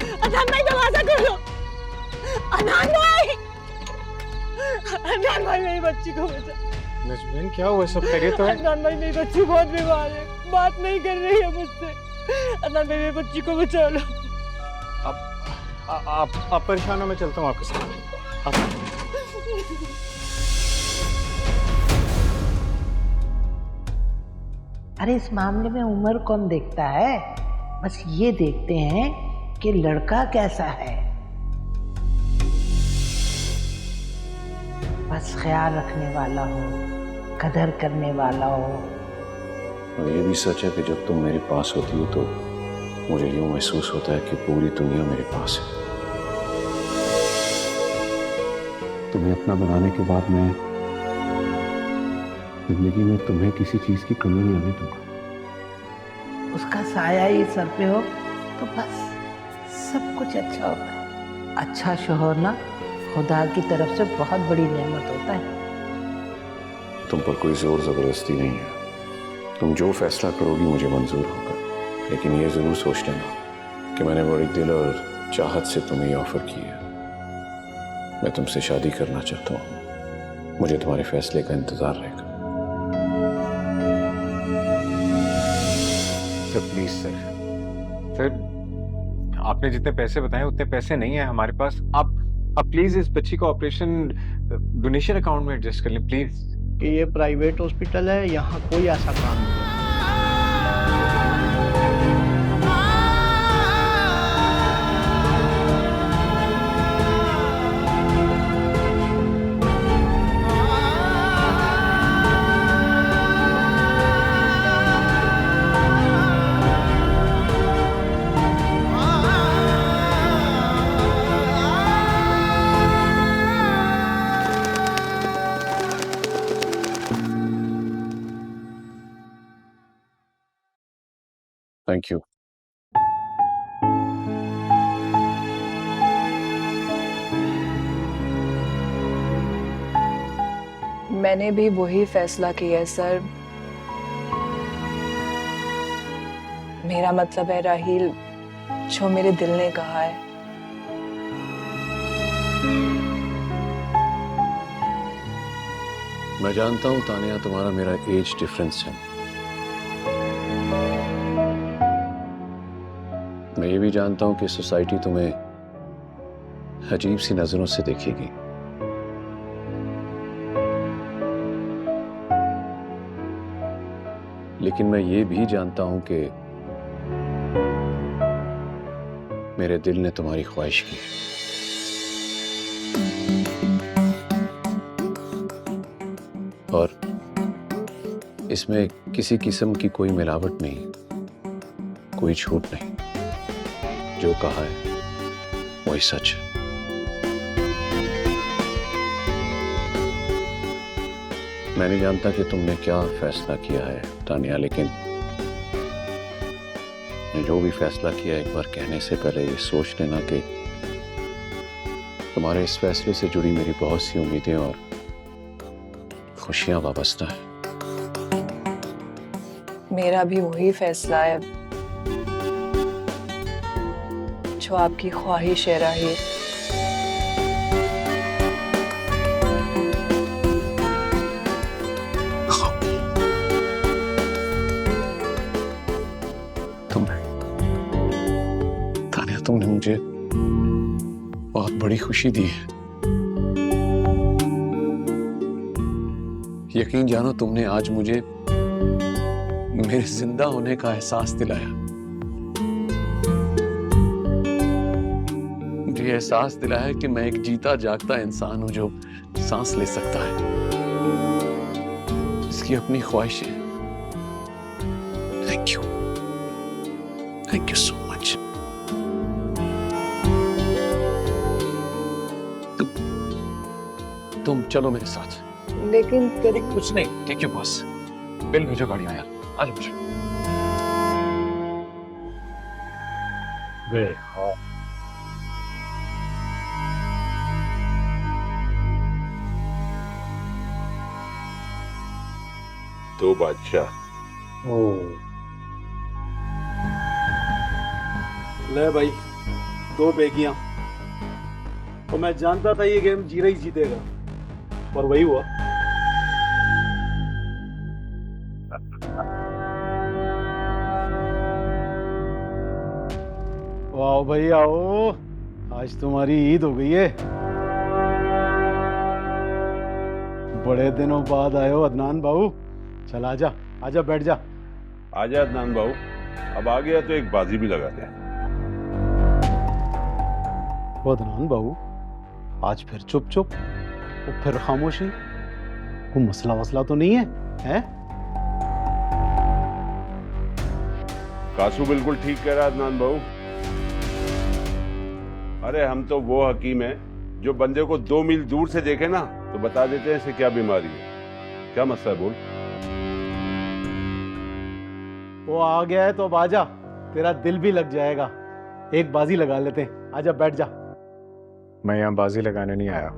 अदनान भाई दरवाजा खोलो। अदनान भाई, अदनान भाई मेरी बच्ची को बचा। नजमीन क्या हुआ, सब खैरियत है? अदनान भाई मेरी बच्ची बहुत बीमार है, बात नहीं कर रही है मुझसे। अदनान भाई मेरी बच्ची को बचा लो। आप परेशान हो, मैं चलता हूँ आपके साथ। अरे इस मामले में उम्र कौन देखता है, बस ये देखते हैं कि लड़का कैसा है। बस ख्याल रखने वाला हो, कदर करने वाला हो। और ये भी सच है कि जब तुम मेरे पास होती हो तो मुझे यूं महसूस होता है कि पूरी दुनिया मेरे पास है। तुम्हें अपना बनाने के बाद मैं जिंदगी में तुम्हें किसी चीज की कमी नहीं आने दूंगा। उसका साया ही सर पे हो तो बस सब कुछ अच्छा होता है। अच्छा शोहर ना खुदा की तरफ से बहुत बड़ी नेमत होता है। तुम पर कोई जोर जबरदस्ती नहीं है। तुम जो फैसला करोगी मुझे मंजूर होगा, लेकिन ये जरूर सोच लेना कि मैंने बड़ी दिल और चाहत से तुम्हें ऑफर की है। मैं तुमसे शादी करना चाहता हूँ। मुझे तुम्हारे फैसले का इंतजार रहेगा। सर प्लीज सर, आपने जितने पैसे बताए उतने पैसे नहीं है हमारे पास। आप प्लीज इस बच्ची को ऑपरेशन डोनेशन अकाउंट में एडजस्ट कर लें प्लीज। कि ये प्राइवेट हॉस्पिटल है, यहाँ कोई ऐसा काम नहीं है। Thank you. मैंने भी वही फैसला किया है सर। मेरा मतलब है राहील, जो मेरे दिल ने कहा है। मैं जानता हूं तानिया, तुम्हारा मेरा एज डिफरेंस है। मैं ये भी जानता हूं कि सोसाइटी तुम्हें अजीब सी नजरों से देखेगी। लेकिन मैं ये भी जानता हूं कि मेरे दिल ने तुम्हारी ख्वाहिश की है। और इसमें किसी किस्म की कोई मिलावट नहीं, कोई झूठ नहीं। जो कहा है वही सच है। मैं नहीं जानता कि तुमने क्या फैसला किया है तानिया, लेकिन जो भी फैसला किया एक बार कहने से पहले ये सोच लेना कि तुम्हारे इस फैसले से जुड़ी मेरी बहुत सी उम्मीदें और खुशियां वाबस्ता है। मेरा भी वही फैसला है जो आपकी ख्वाहिश है राहील। तुमने मुझे बहुत बड़ी खुशी दी है। यकीन जानो, तुमने आज मुझे मेरे जिंदा होने का एहसास दिलाया। मुझे एहसास दिलाया कि मैं एक जीता जागता इंसान हूं जो सांस ले सकता है, इसकी अपनी ख्वाहिश है। Thank you so much. तुम चलो मेरे साथ। लेकिन कुछ नहीं, टेक योर बस। बिल भेजो गाड़ी में यार, आ जाओ। दो बादशाह। ले भाई, 2 बेगियां। तो मैं जानता था ये गेम जीरा ही जीतेगा, और वही हुआ। वाह भाई आओ, आज तुम्हारी ईद हो गई है। बड़े दिनों बाद आए हो अदनान बाबू। चल आजा आजा, बैठ जा। आजा अदनान बाबू, अब आ गया तो एक बाजी भी लगा दे। वो अदनान बाबू, आज फिर चुप चुप और फिर खामोशी। कोई मसला वसला तो नहीं है, हैं? कासू बिल्कुल ठीक कह रहा है अदनान बाबू। अरे हम तो वो हकीम हैं जो बंदे को 2 मील दूर से देखे ना तो बता देते हैं इसे क्या बीमारी है। क्या मसला है बोल। वो आ गया है तो अब आजा, तेरा दिल भी लग जाएगा। एक बाजी लगा लेते हैं, आजा बैठ जा। मैं यहाँ बाजी लगाने नहीं आया,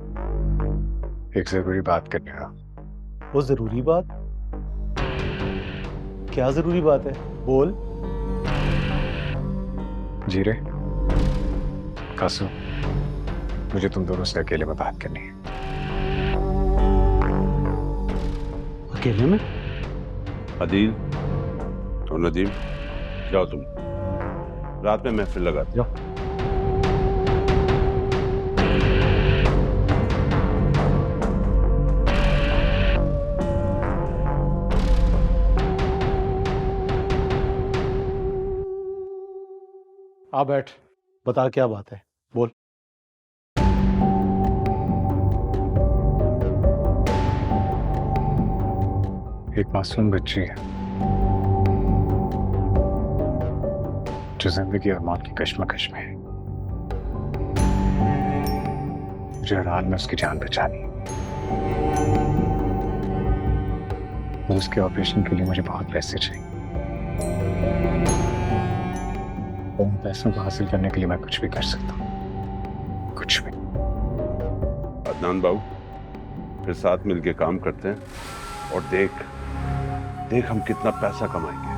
एक जरूरी बात करने आया। वो जरूरी बात? क्या जरूरी बात है, बोल। जीरे, कासू, मुझे तुम दोनों से अकेले में बात करनी है। अकेले में? अदील और नदीम, जाओ तुम, रात में महफिल लगा दो। जाओ। आ बैठ, बता क्या बात है, बोल। एक मासूम बच्ची है जो जिंदगी और मौत की कश्मकश में है। मुझे हर हाल में उसकी जान बचानी है, और उसके ऑपरेशन के लिए मुझे बहुत पैसे चाहिए। उन पैसों को हासिल करने के लिए मैं कुछ भी कर सकता हूँ, कुछ भी। अदनान बाबू, फिर साथ मिलके काम करते हैं और देख हम कितना पैसा कमाएंगे।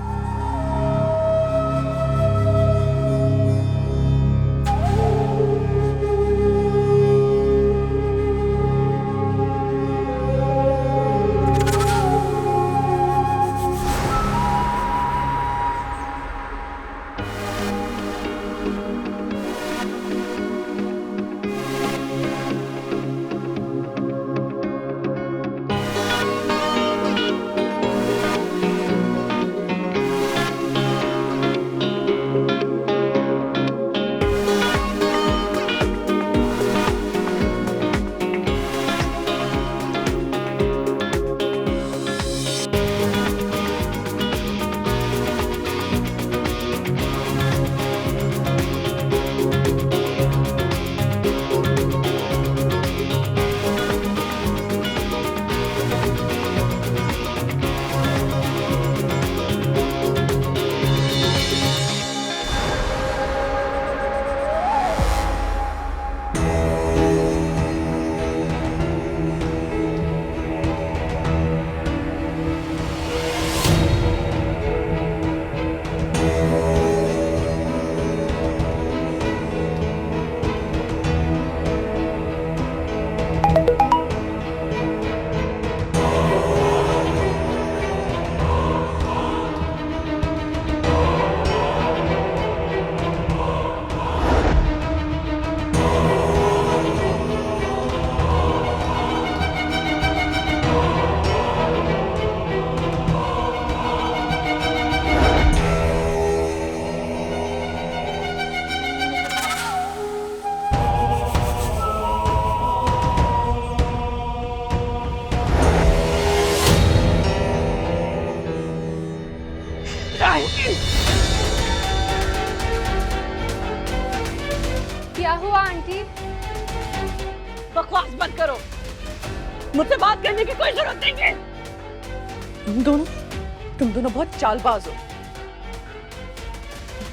क्या हुआ आंटी? बकवास बंद करो, मुझसे बात करने की कोई जरूरत नहीं है। तुम दोनों बहुत चालबाज हो।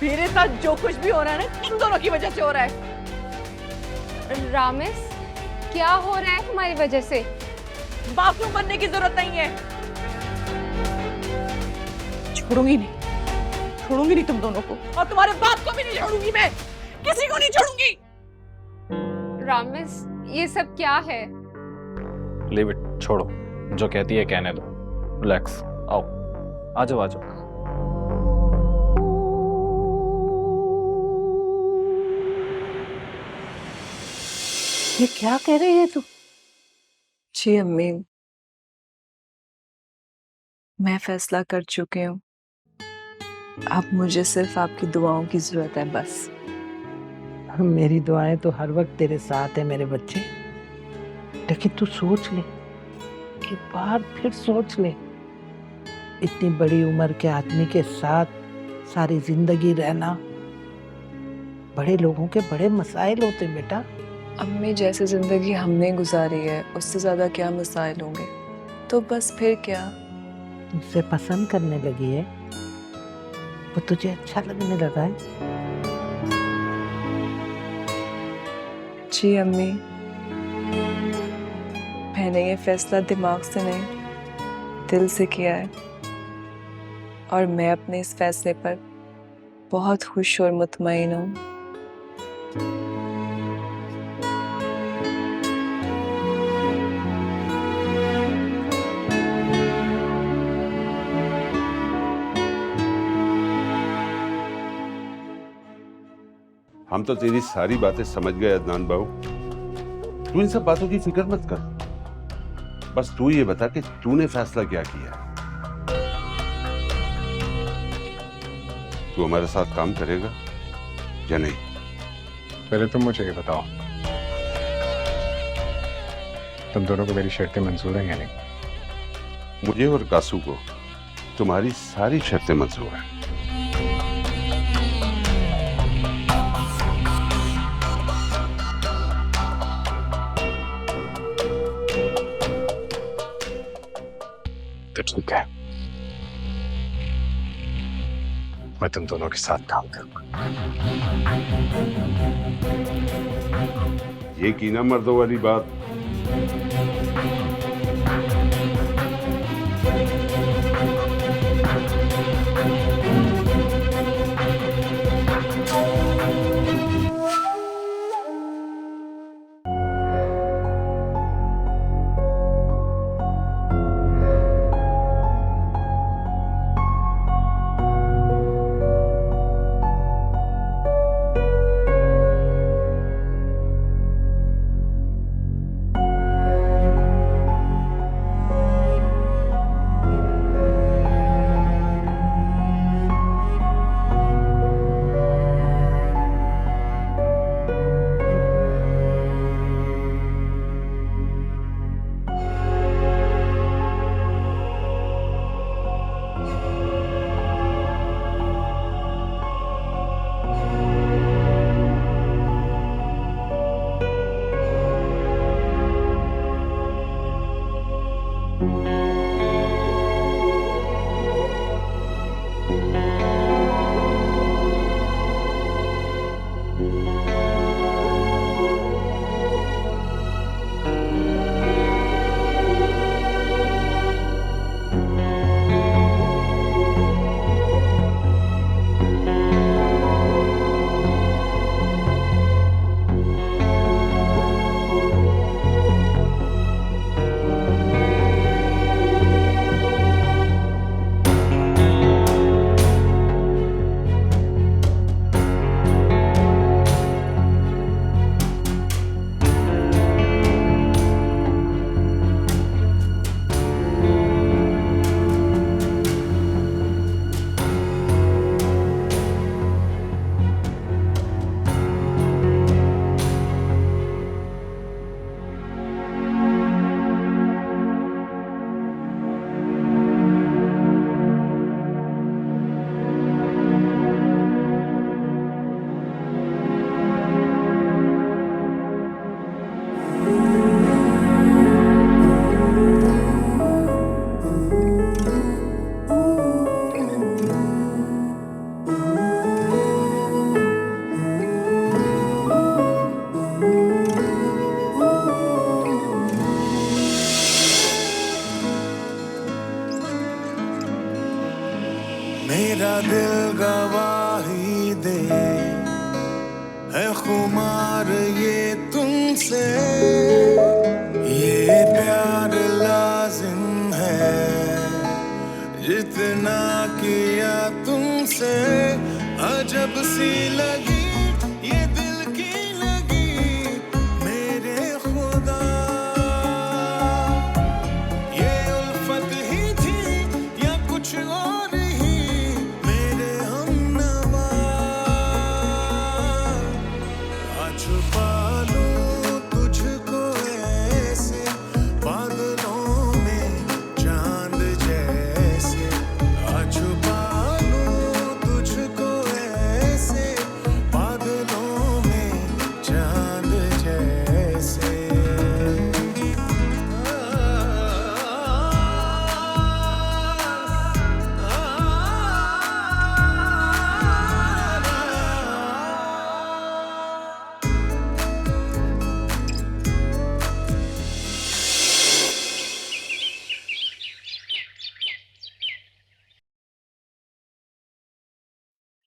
मेरे साथ जो कुछ भी हो रहा है ना, तुम दोनों की वजह से हो रहा है। रामेश, क्या हो रहा है तुम्हारी वजह से? मासूम बनने की जरूरत नहीं है। छोड़ूंगी नहीं तुम दोनों को, और तुम्हारे बाप को भी नहीं छोड़ूंगी मैं। किसी को नहीं छोड़ूंगी। रामिस, ये सब क्या है? लीव इट, छोड़ो, जो कहती है कहने दो। रिलैक्स, आओ, आ जाओ आ जाओ। ये क्या कह रही है तू? जी अम्मी, मैं फैसला कर चुकी हूँ। अब मुझे सिर्फ आपकी दुआओं की जरूरत है बस। मेरी दुआएं तो हर वक्त तेरे साथ है मेरे बच्चे, लेकिन तू सोच ले, एक बार फिर सोच ले, इतनी बड़ी उम्र के आदमी के साथ सारी जिंदगी रहना, बड़े लोगों के बड़े मसाइल होते बेटा। अम्मी, जैसे जिंदगी हमने गुजारी है उससे ज्यादा क्या मसाइल होंगे, तो बस फिर क्या। तुझसे पसंद करने लगी है, वो तुझे अच्छा लगने लगा है। जी अम्मी, मैंने ये फैसला दिमाग से नहीं दिल से किया है, और मैं अपने इस फैसले पर बहुत खुश और मुतमईन हूँ। हम तो तेरी सारी बातें समझ गए अदनान बाबू। तू इन सब बातों की फिक्र मत कर, बस तू ये बता कि तूने फैसला क्या किया। तू हमारे साथ काम करेगा या नहीं? पहले तुम मुझे ये बताओ, तुम दोनों को मेरी शर्तें मंजूर हैं या नहीं? मुझे और कासू को तुम्हारी सारी शर्तें मंजूर हैं। तो ठीक है, मैं तुम दोनों के साथ काम करूंगा। ये की ना मर्दों वाली बात। मेरा दिल गवाही दे, है खुमार ये तुमसे, ये प्यार लाजिम है, जितना किया तुमसे अजब सी लगी ये दिल की लगी मेरे खुदा। ये उल्फत ही थी या कुछ और ही मेरे हमनवा। छुपा लूं तुझको ऐसे बादलों में चांद जैसे, छुपा लूं तुझको ऐसे बादलों में चांद जैसे।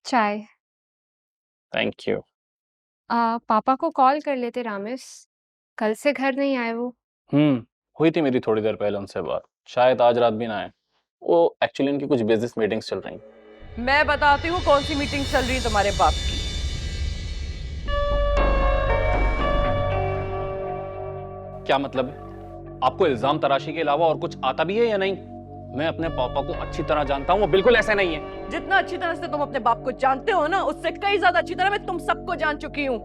चाय। Thank you. पापा को कॉल कर लेते रामेश, कल से घर नहीं आए वो। हुई थी मेरी थोड़ी देर पहले उनसे बात, शायद आज रात भी ना आए। वो एक्चुअली उनकी कुछ बिजनेस मीटिंग्स चल रही। मैं बताती हूँ कौन सी मीटिंग चल रही है तुम्हारे बाप की। क्या मतलब है? आपको इल्जाम तराशी के अलावा और कुछ आता भी है या नहीं? मैं अपने पापा को अच्छी तरह जानता हूँ, वो बिल्कुल ऐसे नहीं है। जितना अच्छी तरह से तुम अपने बाप को जानते हो ना, उससे कई ज्यादा अच्छी तरह मैं तुम सबको जान चुकी हूँ।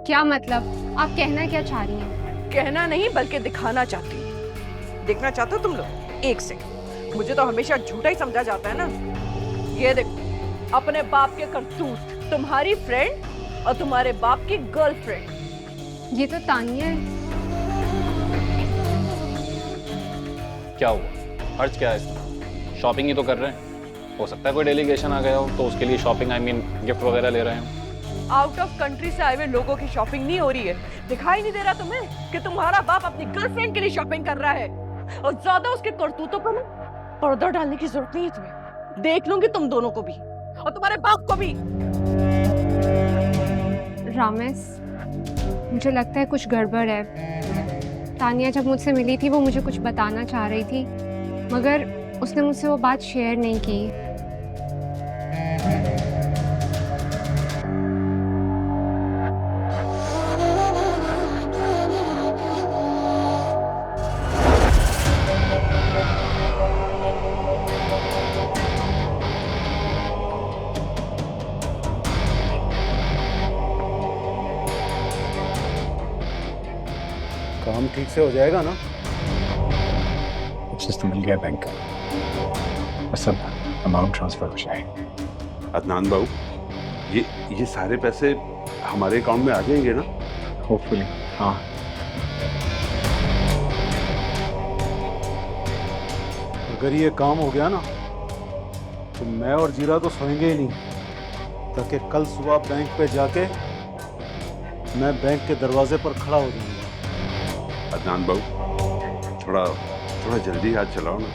क्या मतलब? आप कहना क्या चाह रही हैं? कहना नहीं बल्कि दिखाना चाहती हूँ। देखना चाहते हो तुम लोग? एक सेकंड, मुझे तो हमेशा झूठा ही समझा जाता है ना। ये देखो, अपने बाप के करतूत, तुम्हारी फ्रेंड और तुम्हारे बाप की गर्लफ्रेंड। ये तो तानिया है। क्या हुआ? अर्ज क्या है इसमें? शॉपिंग ही तो कर रहे हैं। हो सकता है कोई डेलीगेशन आ गया हो तो उसके लिए शॉपिंग, आई मीन गिफ्ट वगैरह ले रहे हैं। आउट ऑफ कंट्री से आए हुए लोगों की शॉपिंग नहीं हो रही है। दिखाई नहीं दे रहा तुम्हें कि तुम्हारा बाप अपनी गर्लफ्रेंड के लिए शॉपिंग कर रहा है? और ज्यादा उसके करतूतों पर ना पर्दा डालने की जरूरत नहीं है तुम्हें। देख लूंगी तुम दोनों को भी और तुम्हारे बाप को भी। रामेश, मुझे लगता है कुछ गड़बड़ है। तानिया जब मुझसे मिली थी वो मुझे कुछ बताना चाह रही थी, मगर उसने मुझसे वो बात शेयर नहीं की। काम ठीक से हो जाएगा ना? सिस्टम मिल गया बैंक का, बस सब अमाउंट ट्रांसफर हो जाए। अदनान बाबू, ये सारे पैसे हमारे अकाउंट में आ जाएंगे ना? होपफुली हाँ। अगर ये काम हो गया ना तो मैं और जीरा तो सोएंगे ही नहीं, ताकि कल सुबह बैंक पे जाके मैं बैंक के दरवाजे पर खड़ा हो जाऊंगा। अदनान बाबू, थोड़ा जल्दी हाथ चलाओ ना।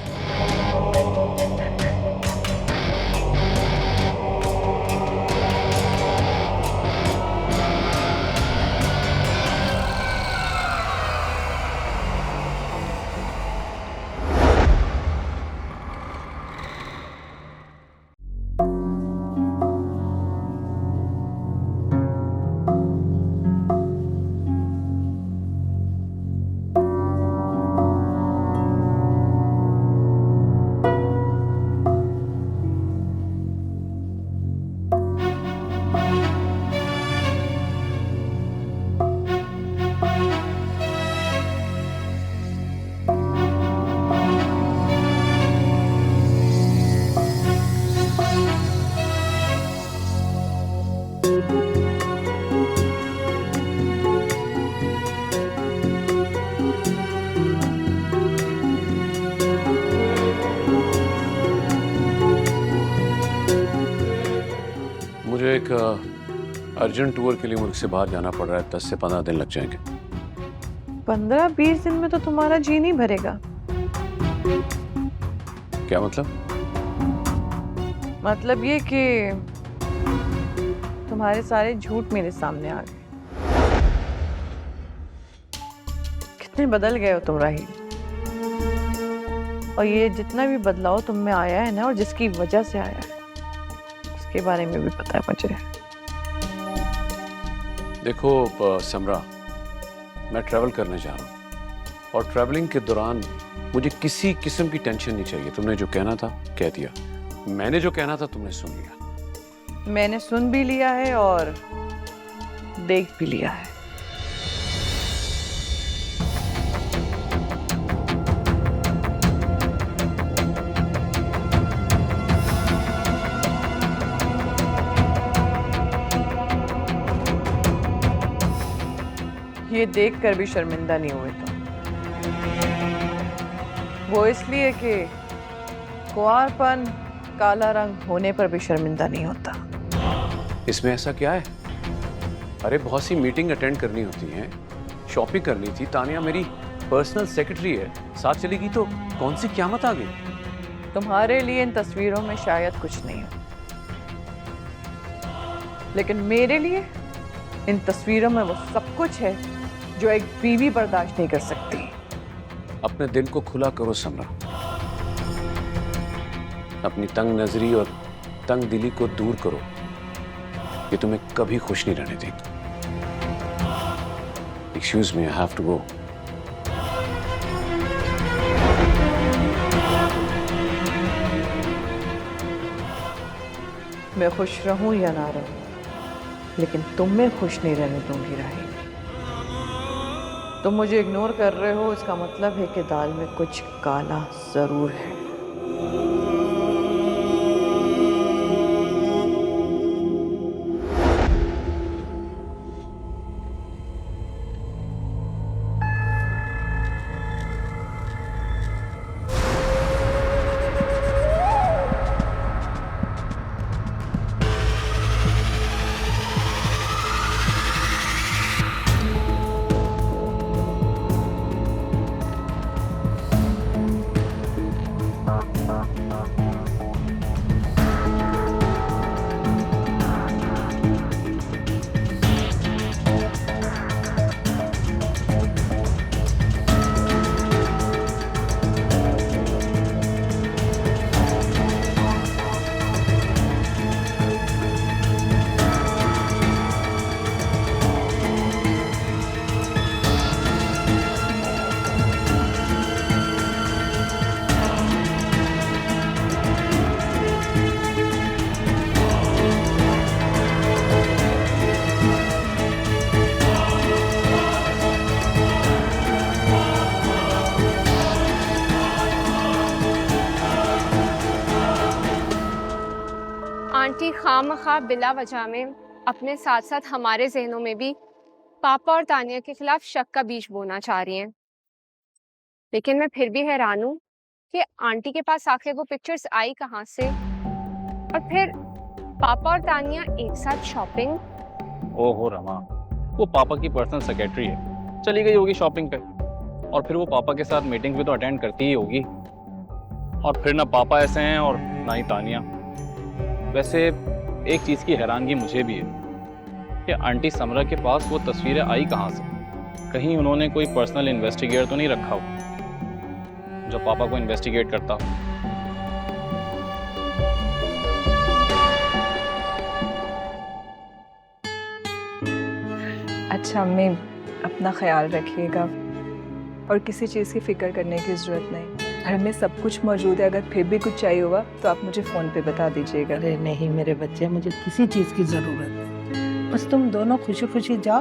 मुझे एक अर्जेंट टूर के लिए मुल्क से बाहर जाना पड़ रहा है। 10 से 15 दिन लग जाएंगे। 15-20 दिन में तो तुम्हारा जी नहीं भरेगा। क्या मतलब? मतलब ये कि तुम्हारे सारे झूठ मेरे सामने आ गए। कितने बदल गए हो तुम राहिल। और ये जितना भी बदलाव तुम में आया है ना, और जिसकी वजह से आया है, उसके बारे में भी पता है मुझे। देखो समरा, मैं ट्रैवल करने जा रहा हूँ और ट्रैवलिंग के दौरान मुझे किसी किस्म की टेंशन नहीं चाहिए। तुमने जो कहना था कह दिया, मैंने जो कहना था तुमने सुन लिया। मैंने सुन भी लिया है और देख भी लिया है। ये देखकर भी शर्मिंदा नहीं हुए तुम। वो इसलिए कि कुंवारपन काला रंग होने पर भी शर्मिंदा नहीं होता। इसमें ऐसा क्या है? अरे बहुत सी मीटिंग अटेंड करनी होती है, शॉपिंग करनी थी। तानिया मेरी पर्सनल सेक्रेटरी है, साथ चलेगी तो कौन सी क़यामत आ गई। तुम्हारे लिए इन तस्वीरों में शायद कुछ नहीं हो, लेकिन मेरे लिए इन तस्वीरों में वो सब कुछ है जो एक बीवी बर्दाश्त नहीं कर सकती। अपने दिल को खुला करो समरा, अपनी तंग नजरी और तंग दिली को दूर करो। ये तुम्हें कभी खुश नहीं रहने देगी। Excuse me, I have to go. मैं खुश रहूं या ना रहूं, लेकिन तुम में खुश नहीं रहने दूंगी राही। तुम मुझे इग्नोर कर रहे हो, इसका मतलब है कि दाल में कुछ काला जरूर है। आंटी खामखा बिला वजह में अपने साथ साथ हमारे जहनों में भी पापा और तानिया के खिलाफ शक का बीज बोना चाह रही हैं। लेकिन मैं फिर भी हैरान हूँ कि आंटी के पास आखिर वो पिक्चर्स आई कहाँ से, और फिर पापा और तानिया एक साथ शॉपिंग। ओहो रमा, वो पापा की पर्सनल सेक्रेटरी है, चली गई होगी शॉपिंग पे, और फिर वो पापा के साथ मीटिंग भी तो अटेंड करती ही होगी। और फिर ना पापा ऐसे हैं और ना ही तानिया। वैसे एक चीज़ की हैरानगी मुझे भी है कि आंटी समरा के पास वो तस्वीरें आई कहाँ से। कहीं उन्होंने कोई पर्सनल इन्वेस्टिगेटर तो नहीं रखा हो जो पापा को इन्वेस्टिगेट करता हो। अच्छा अम्मी, अपना ख्याल रखिएगा और किसी चीज़ की फिक्र करने की ज़रूरत नहीं। घर में सब कुछ मौजूद है, अगर फिर भी कुछ चाहिए होगा तो आप मुझे फ़ोन पे बता दीजिएगा। अरे नहीं मेरे बच्चे, मुझे किसी चीज़ की ज़रूरत नहीं। बस तुम दोनों खुशी खुशी जाओ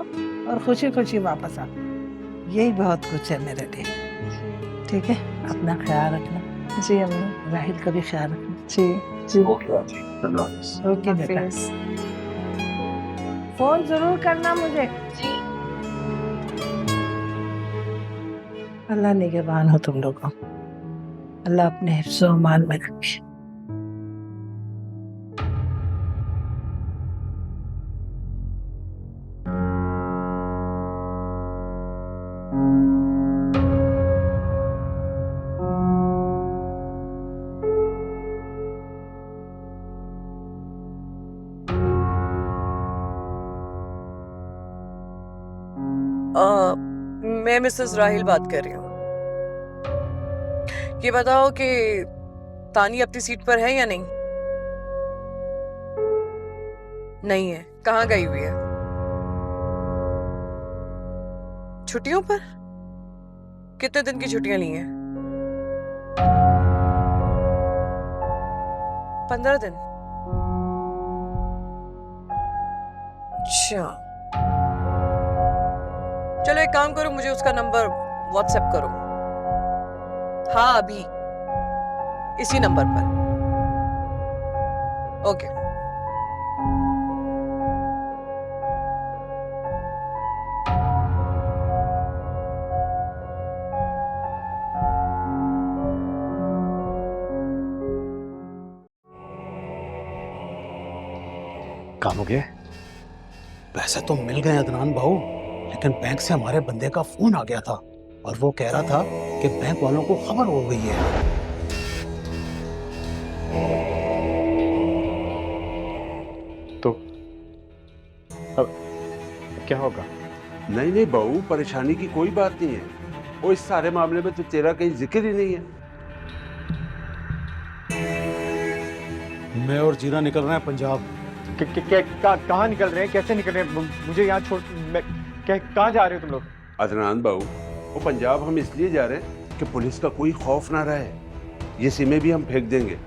और खुशी खुशी वापस आओ, यही बहुत कुछ है मेरे लिए। ठीक है, अपना ख्याल रखना। जी अम्मी। राहिल का भी ख्याल रखना। जी जी। ओके बेटा, फोन जरूर करना मुझे। अल्लाह निगहबान हो तुम लोगों, अल्लाह अपने हिफ्ज़ो अमान में रखे। मैं मिसेस राहिल बात कर रही हूँ। ये बताओ कि तानी अपनी सीट पर है या नहीं? नहीं है। कहाँ गई हुई है? छुट्टियों पर? कितने दिन की छुट्टियां ली हैं? 15 दिन। अच्छा, चलो एक काम करो, मुझे उसका नंबर व्हाट्सएप करो। हाँ, अभी इसी नंबर पर। ओके। काम हो गया? पैसे तो मिल गए अदनान भाऊ, लेकिन बैंक से हमारे बंदे का फोन आ गया था और वो कह रहा था कि बैंक वालों को खबर हो गई है। तो अब क्या होगा? नहीं नहीं बहू, परेशानी की कोई बात नहीं है। वो इस सारे मामले में तो तेरा कहीं जिक्र ही नहीं है। मैं और जीरा निकल रहे हैं पंजाब। कहाँ निकल रहे हैं? कैसे निकल रहे हैं? मुझे यहाँ छोड़, मैं कहाँ जा रहे हो तुम लोग? अदनान बाबू, वो पंजाब हम इसलिए जा रहे हैं कि पुलिस का कोई खौफ ना रहे। ये सिमें भी हम फेंक देंगे,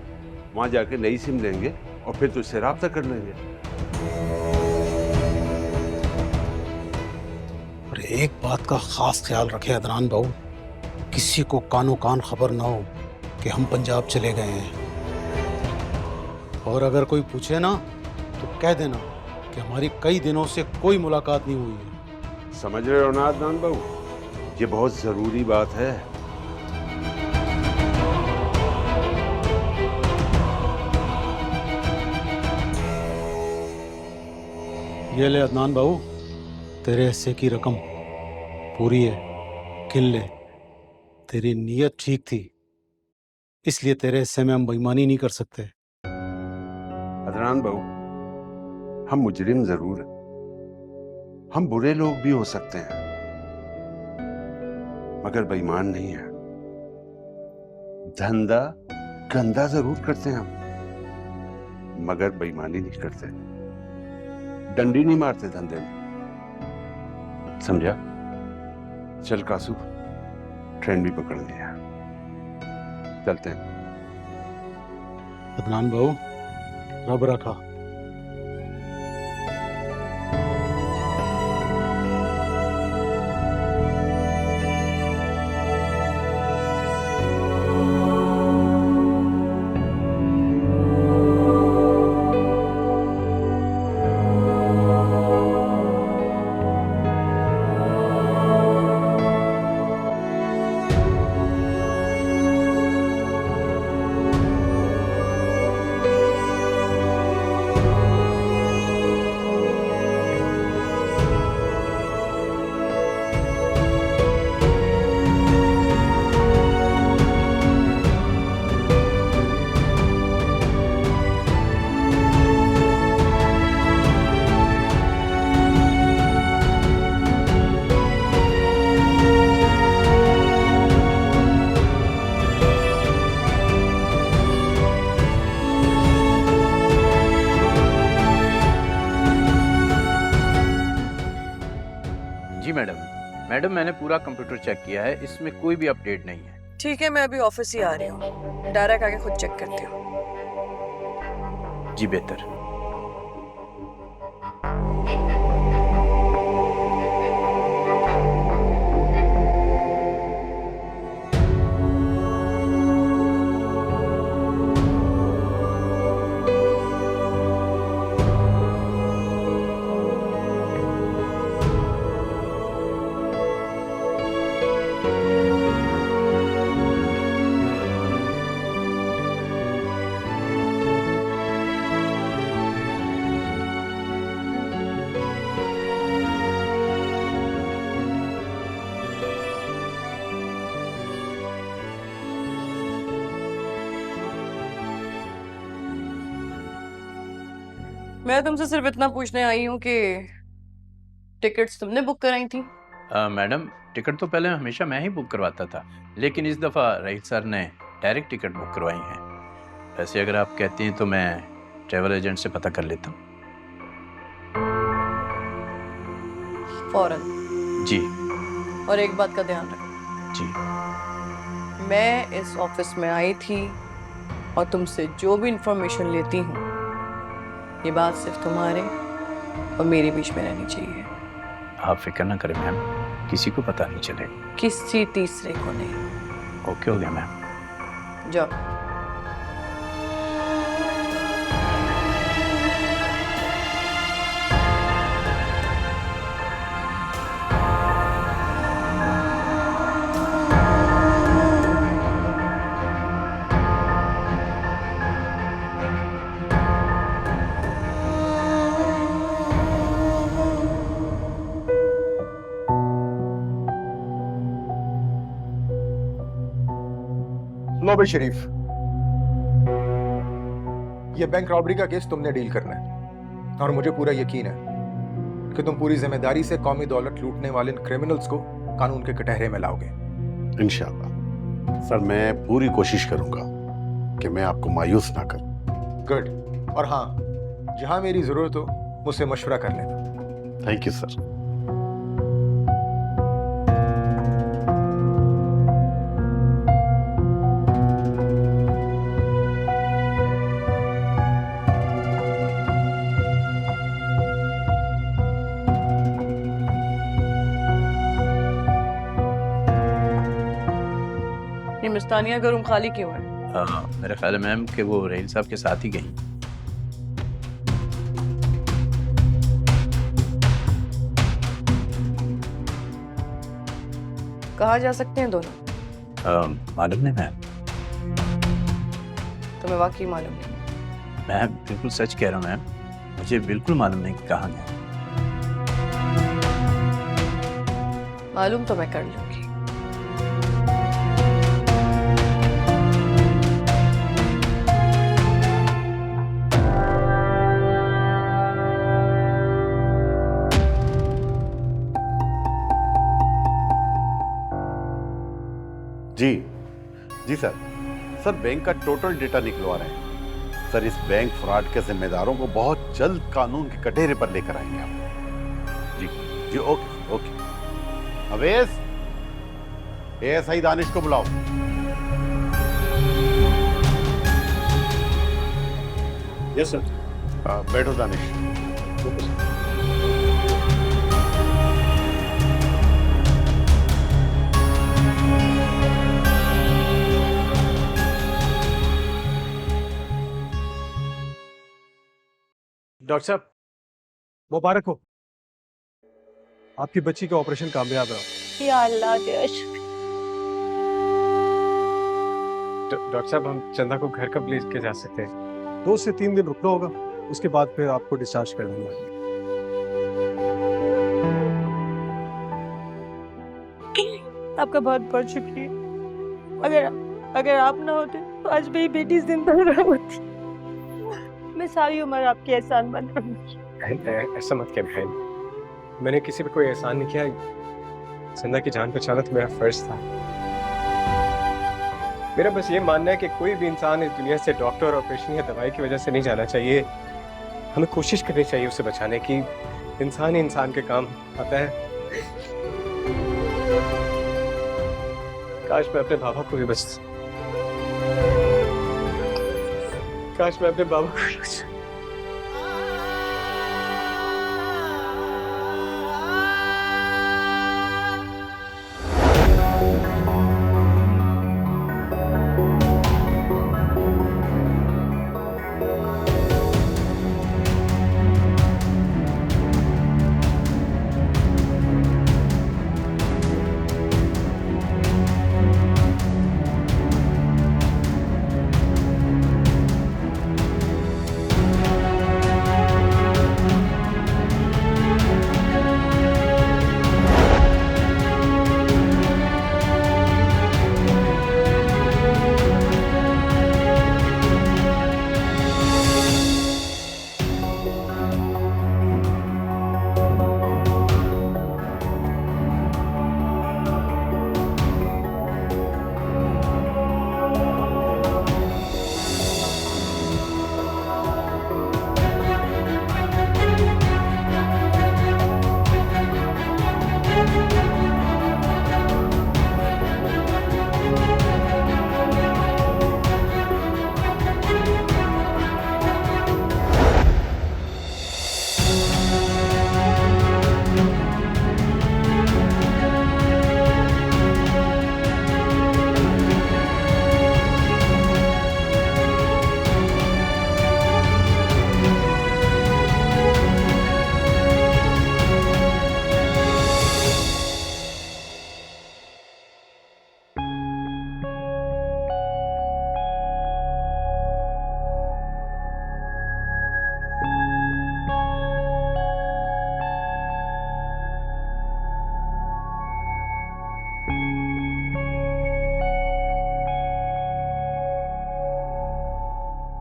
वहां जाके नई सिम लेंगे और फिर तुझसे राब्ता कर लेंगे। और एक बात का खास ख्याल रखे अदनान बाबू, किसी को कानो कान खबर ना हो कि हम पंजाब चले गए हैं। और अगर कोई पूछे ना तो कह देना कि हमारी कई दिनों से कोई मुलाकात नहीं हुई है। समझ रहे हो ना अदनान बाबू, ये बहुत जरूरी बात है। ये ले अदनान बाबू, तेरे हिस्से की रकम पूरी है, गिन ले। तेरी नीयत ठीक थी, इसलिए तेरे हिस्से में हम बेईमानी नहीं कर सकते। अदनान बाबू, हम मुजरिम जरूर हैं, हम बुरे लोग भी हो सकते हैं, मगर बेईमान नहीं है। धंधा गंदा जरूर करते हैं हम, मगर बेईमानी नहीं करते, डंडी नहीं मारते धंधे में। समझा? चल कासू, ट्रेन भी पकड़ लिया, चलते हैं। अदनान बाबू, रब रखा। जी मैडम, मैंने पूरा कंप्यूटर चेक किया है, इसमें कोई भी अपडेट नहीं है। ठीक है, मैं अभी ऑफिस ही आ रही हूँ, डायरेक्ट आके खुद चेक करती हूँ। जी बेहतर। मैं तुमसे सिर्फ इतना पूछने आई हूँ कि टिकट्स तुमने बुक कराई थी मैडम टिकट तो पहले हमेशा मैं ही बुक करवाता था, लेकिन इस दफ़ा रहील सर ने डायरेक्ट टिकट बुक करवाई हैं। वैसे अगर आप कहती हैं तो मैं ट्रैवल एजेंट से पता कर लेता हूँ। फौरन। जी और एक बात का ध्यान रखना, जी। मैं इस ऑफिस में आई थी और तुमसे जो भी इंफॉर्मेशन लेती हूँ, ये बात सिर्फ तुम्हारे और मेरे बीच में रहनी चाहिए। आप फिक्र ना करें मैम, किसी को पता नहीं चलेगा। किसी तीसरे को नहीं। ओके हो गया मैम। जाओ। लो भाई शरीफ, ये बैंक रॉबरी का केस तुमने डील करना है और मुझे पूरा यकीन है कि तुम पूरी जिम्मेदारी से कौमी दौलत लूटने वाले इन क्रिमिनल्स को कानून के कटहरे में लाओगे। इंशाल्लाह सर, मैं पूरी कोशिश करूंगा कि मैं आपको मायूस ना करूं। गुड। और हाँ, जहां मेरी जरूरत हो मुझसे मशवरा कर लेना। Thank you sir. ये मस्तानिया का रूम खाली क्यों है? मेरा ख्याल है मैम कि वो रहील साहब के साथ ही गई। कहाँ जा सकते हैं दोनों? मालूम नहीं मैम। तुम्हें वाकई मालूम नहीं? मैं बिल्कुल सच कह रहा हूँ मैम, मुझे बिल्कुल मालूम नहीं कि कहाँ गए। मालूम तो मैं कर लूंगी। जी जी सर। सर बैंक का टोटल डेटा निकलवा रहे हैं। सर इस बैंक फ्रॉड के जिम्मेदारों को बहुत जल्द कानून के कटहरे पर लेकर आएंगे आप। जी जी okay okay. Avesh, ASI Danish को बुलाओ। Yes sir. बैठो दानिश। डॉक्टर साहब, मुबारक हो, आपकी बच्ची का ऑपरेशन कामयाब रहा। या अल्लाह तेरा शुक्र। डॉक्टर साहब, हम चंदा को घर कब लेके जा सकते हैं? 2 से 3 दिन रुकना होगा, उसके बाद फिर आपको डिस्चार्ज कर देंगे। आपका बहुत बहुत शुक्रिया। अगर आप ना होते तो आज मेरी बेटी जिंदा ना होती। मैं सारी उम्र आपके एहसान बन रहूंगी। ऐसा मत कह बहन, मैंने किसी पे कोई एहसान नहीं किया। चंदा की जान बचाना तो मेरा फर्ज था। मेरा बस ये मानना है कि कोई भी इंसान इस दुनिया से डॉक्टर, ऑपरेशन या दवाई की वजह से नहीं जाना चाहिए। हमें कोशिश करनी चाहिए उसे बचाने की। इंसान ही इंसान के काम आता है। काश मैं अपने बाबा को भी बच काश मैं अपने बाबा को बच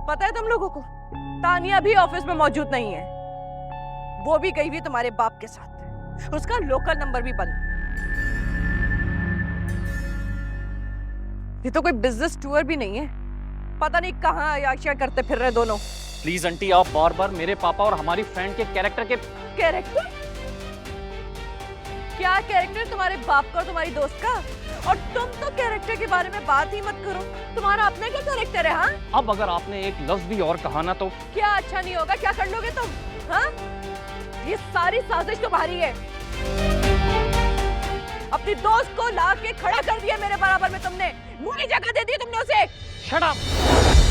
पता है तुम लोगों को, तानिया भी ऑफिस में मौजूद नहीं है। वो भी गई हुई तुम्हारे बाप के साथ। उसका लोकल नंबर भी बंद। ये तो कोई बिजनेस टूर भी नहीं है। पता नहीं कहाँ अयाशियां करते फिर रहे दोनों। प्लीज आंटी, आप बार बार मेरे पापा और हमारी फ्रेंड के कैरेक्टर के कैरेक्टर? क्या कैरेक्टर तुम्हारे बाप का और तुम्हारी दोस्त का? और तुम तो कैरेक्टर के बारे में बात ही मत करो। तुम्हारा अपना क्या कैरेक्टर है? हाँ, अब अगर आपने एक लफ्ज भी और कहा ना तो क्या अच्छा नहीं होगा? क्या कर लोगे तुम? हाँ, ये सारी साजिश तुम्हारी है। अपनी दोस्त को ला के खड़ा कर दिया मेरे बराबर में तुमने। मुझे जगह दे दी तुमने उसे। Shut up.